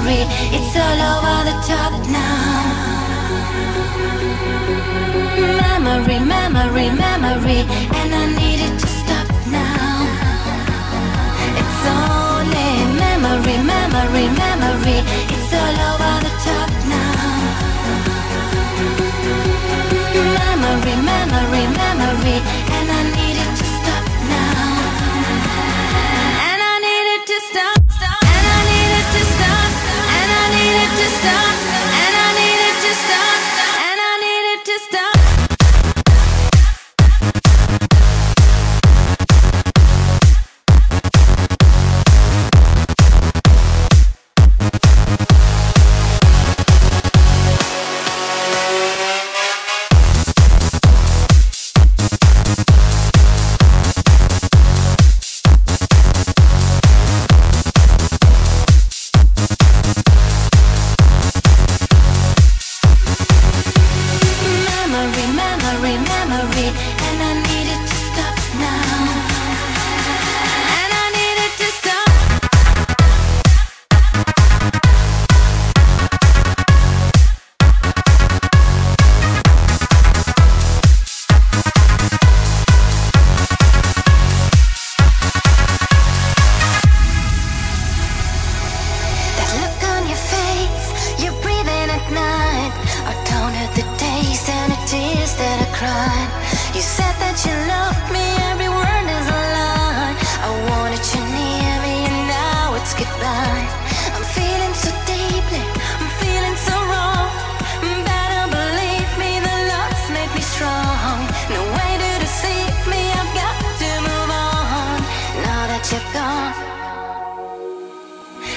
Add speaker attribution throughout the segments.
Speaker 1: memory. It's all over the top now. Memory, memory, memory, and I need it to stop now. It's only memory, memory, memory. It's all over the top now. Memory, memory, memory, and I need it to stop now. And I need it to stop. And I need it to stop. And I need it to stop. And I need it to stop. And I need it to stop.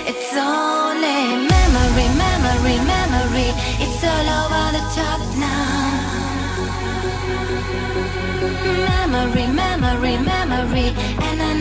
Speaker 1: It's only memory, memory, memory. It's all over the top now. Memory, memory, memory, and I